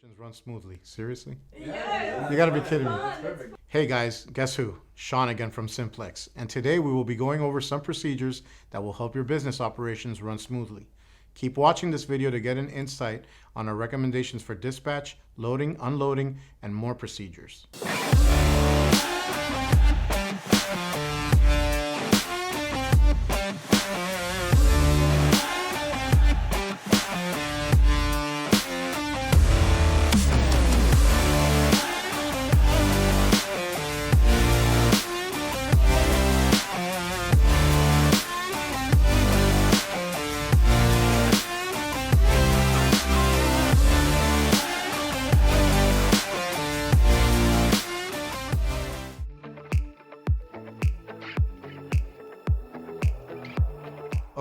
operations run smoothly. Seriously? Yes. You gotta be kidding me. Perfect. Hey guys, guess who? Sean again from Simplex. And today we will be going over some procedures that will help your business operations run smoothly. Keep watching this video to get an insight on our recommendations for dispatch, loading, unloading, and more procedures.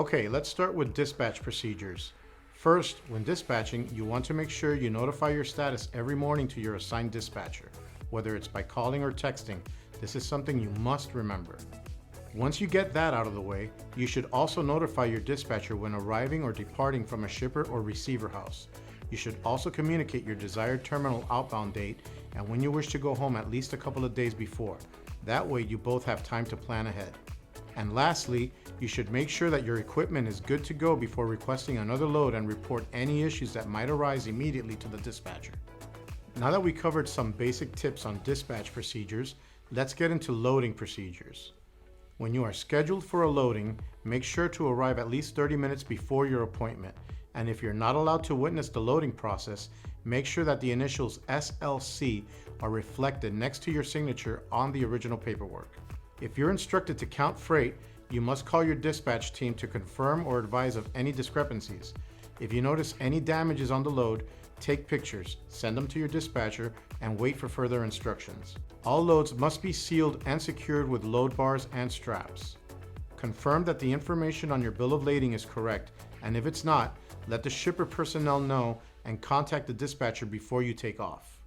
Okay, let's start with dispatch procedures. First, when dispatching, you want to make sure you notify your status every morning to your assigned dispatcher, whether it's by calling or texting. This is something you must remember. Once you get that out of the way, you should also notify your dispatcher when arriving or departing from a shipper or receiver house. You should also communicate your desired terminal outbound date and when you wish to go home at least a couple of days before. That way you both have time to plan ahead. And lastly, you should make sure that your equipment is good to go before requesting another load and report any issues that might arise immediately to the dispatcher. Now that we covered some basic tips on dispatch procedures, let's get into loading procedures. When you are scheduled for a loading, make sure to arrive at least 30 minutes before your appointment. And if you're not allowed to witness the loading process, make sure that the initials SLC are reflected next to your signature on the original paperwork. If you're instructed to count freight, you must call your dispatch team to confirm or advise of any discrepancies. If you notice any damages on the load, take pictures, send them to your dispatcher, and wait for further instructions. All loads must be sealed and secured with load bars and straps. Confirm that the information on your bill of lading is correct, and if it's not, let the shipper personnel know and contact the dispatcher before you take off.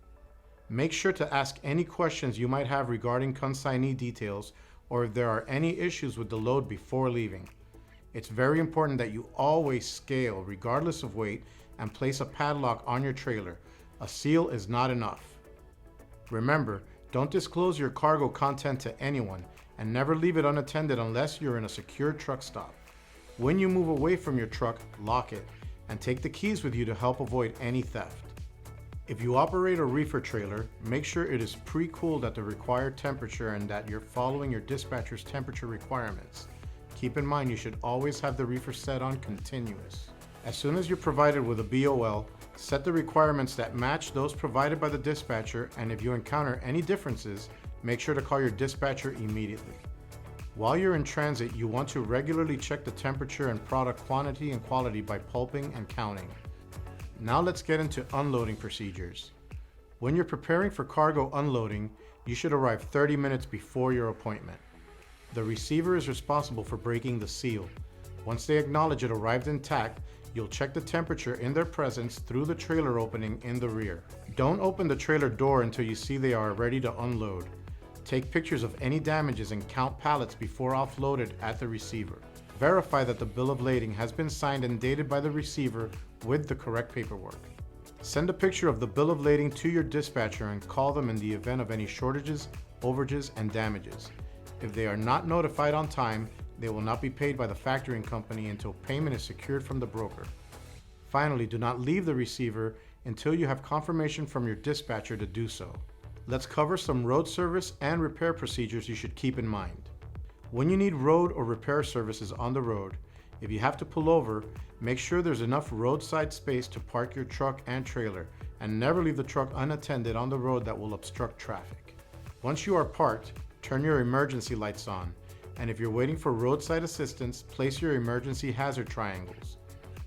Make sure to ask any questions you might have regarding consignee details or if there are any issues with the load before leaving. It's very important that you always scale regardless of weight and place a padlock on your trailer. A seal is not enough. Remember, don't disclose your cargo content to anyone and never leave it unattended unless you're in a secure truck stop. When you move away from your truck, lock it and take the keys with you to help avoid any theft. If you operate a reefer trailer, make sure it is pre-cooled at the required temperature and that you're following your dispatcher's temperature requirements. Keep in mind you should always have the reefer set on continuous. As soon as you're provided with a BOL, set the requirements that match those provided by the dispatcher, and if you encounter any differences, make sure to call your dispatcher immediately. While you're in transit, you want to regularly check the temperature and product quantity and quality by pulping and counting. Now let's get into unloading procedures. When you're preparing for cargo unloading, you should arrive 30 minutes before your appointment. The receiver is responsible for breaking the seal. Once they acknowledge it arrived intact, you'll check the temperature in their presence through the trailer opening in the rear. Don't open the trailer door until you see they are ready to unload. Take pictures of any damages and count pallets before offloaded at the receiver. Verify that the bill of lading has been signed and dated by the receiver with the correct paperwork. Send a picture of the bill of lading to your dispatcher and call them in the event of any shortages, overages, and damages. If they are not notified on time, they will not be paid by the factoring company until payment is secured from the broker. Finally, do not leave the receiver until you have confirmation from your dispatcher to do so. Let's cover some road service and repair procedures you should keep in mind. When you need road or repair services on the road, if you have to pull over, make sure there's enough roadside space to park your truck and trailer, and never leave the truck unattended on the road that will obstruct traffic. Once you are parked, turn your emergency lights on, and if you're waiting for roadside assistance, place your emergency hazard triangles.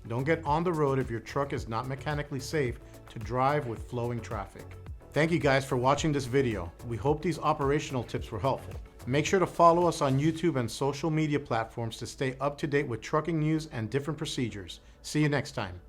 Don't get on the road if your truck is not mechanically safe to drive with flowing traffic. Thank you guys for watching this video. We hope these operational tips were helpful. Make sure to follow us on YouTube and social media platforms to stay up to date with trucking news and different procedures. See you next time.